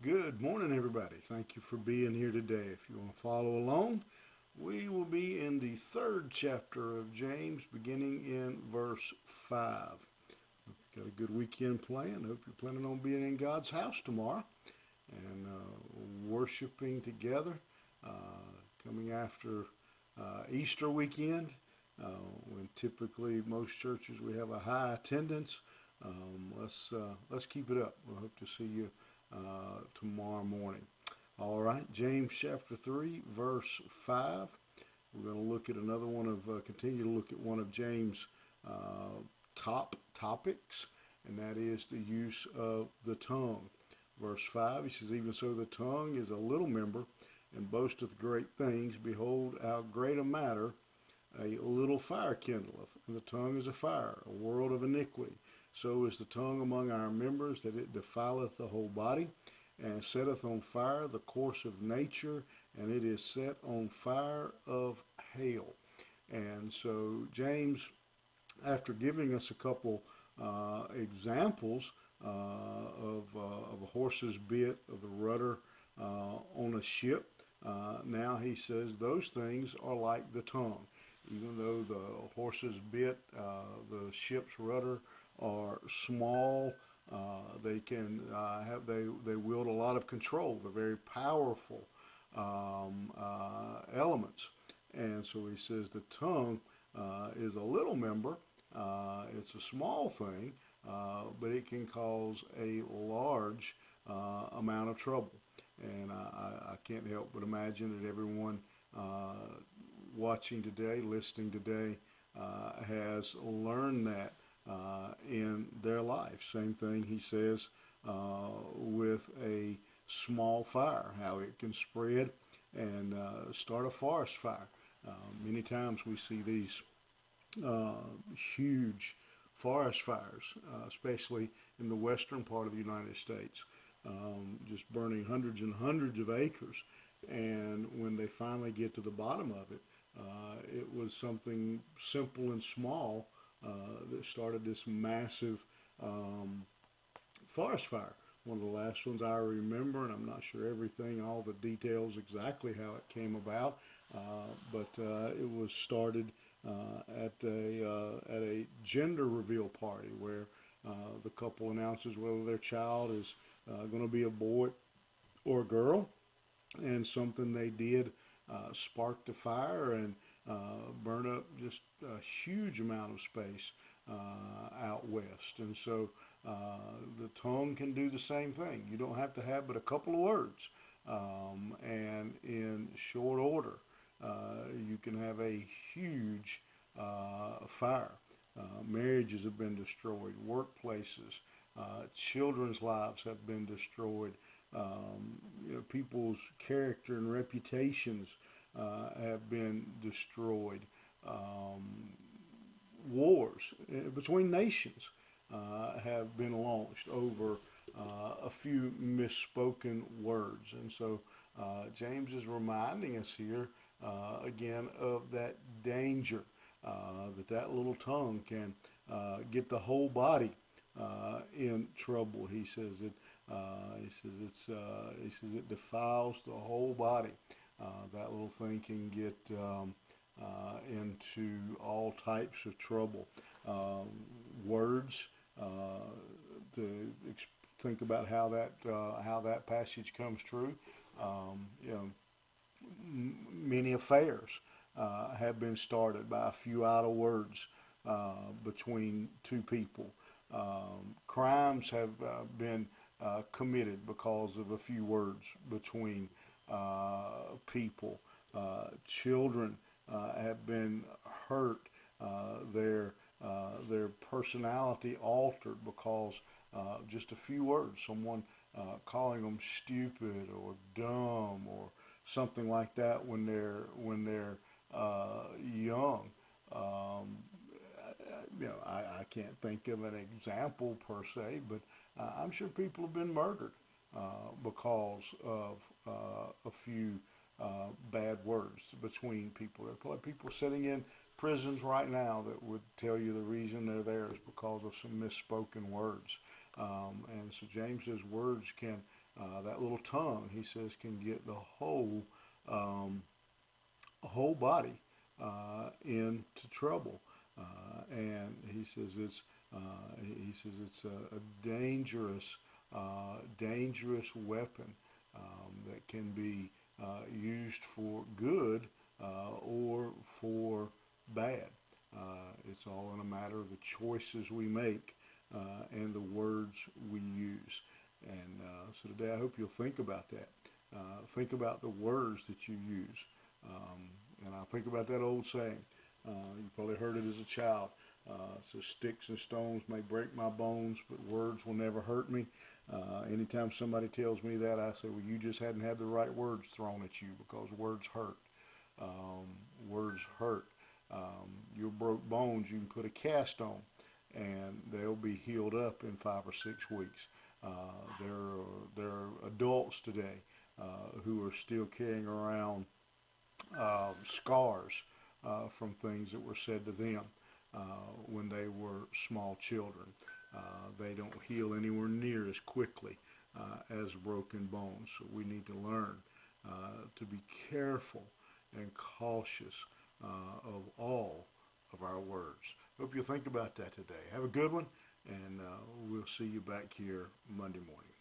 Good morning, everybody. Thank you for being here today. If you want to follow along, we will be in the third chapter of James, beginning in verse 5. Got a good weekend planned. Hope you're planning on being in God's house tomorrow and worshiping together. Coming after Easter weekend, when typically most churches we have a high attendance. Let's keep it up. We hope to see you tomorrow morning. All right, James chapter 3, verse 5. We're going to look at another one of, continue to look at one of James' top topics, and that is the use of the tongue. Verse 5, he says, "Even so the tongue is a little member, and boasteth great things. Behold, how great a matter a little fire kindleth, and the tongue is a fire, a world of iniquity. So is the tongue among our members, that it defileth the whole body, and setteth on fire the course of nature, and it is set on fire of hell." And so James, after giving us a couple examples of a horse's bit, of the rudder on a ship, now he says those things are like the tongue. Even though the horse's bit, the ship's rudder are small, they can they wield a lot of control. They're very powerful elements. And so he says the tongue is a little member. It's a small thing, but it can cause a large amount of trouble. And I can't help but imagine that everyone watching today, listening today, has learned that in their life. Same thing he says with a small fire, how it can spread and start a forest fire. Many times we see these huge forest fires, especially in the western part of the United States, just burning hundreds and hundreds of acres. And when they finally get to the bottom of it, it was something simple and small that started this massive forest fire. One of the last ones I remember, and I'm not sure everything, all the details exactly how it came about, but it was started at a gender reveal party where the couple announces whether their child is going to be a boy or a girl, and something they did sparked a fire and burned up just a huge amount of space out west. And so the tongue can do the same thing. You don't have to have but a couple of words, and in short order, you can have a huge fire. Marriages have been destroyed, workplaces, children's lives have been destroyed. People's character and reputations have been destroyed. Wars between nations have been launched over a few misspoken words. And so James is reminding us here again of that danger that little tongue can get the whole body in trouble. He says it. He says it defiles the whole body. That little thing can get into all types of trouble. Words. To think about how that passage comes true. You know, many affairs have been started by a few idle words between two people. Crimes have been committed because of a few words between people. Children have been hurt, their personality altered because just a few words. Someone calling them stupid or dumb or something like that when they're young. I can't think of an example per se, but I'm sure people have been murdered because of a few bad words between people. There are probably people sitting in prisons right now that would tell you the reason they're there is because of some misspoken words. And so James says words can That little tongue, he says, can get the um, whole body into trouble. And he says it's a dangerous weapon that can be used for good or for bad. It's all in a matter of the choices we make and the words we use. And so today I hope you'll think about that. Think about the words that you use. And I think about that old saying. You probably heard it as a child. So sticks and stones may break my bones, but words will never hurt me. Anytime somebody tells me that, I say, well, you just hadn't had the right words thrown at you, because words hurt. Words hurt. Your broke bones, you can put a cast on, and they'll be healed up in 5 or 6 weeks. There are adults today who are still carrying around scars from things that were said to them when they were small children. They don't heal anywhere near as quickly as broken bones. So we need to learn to be careful and cautious of all of our words. Hope you think about that today. Have a good one, and we'll see you back here Monday morning.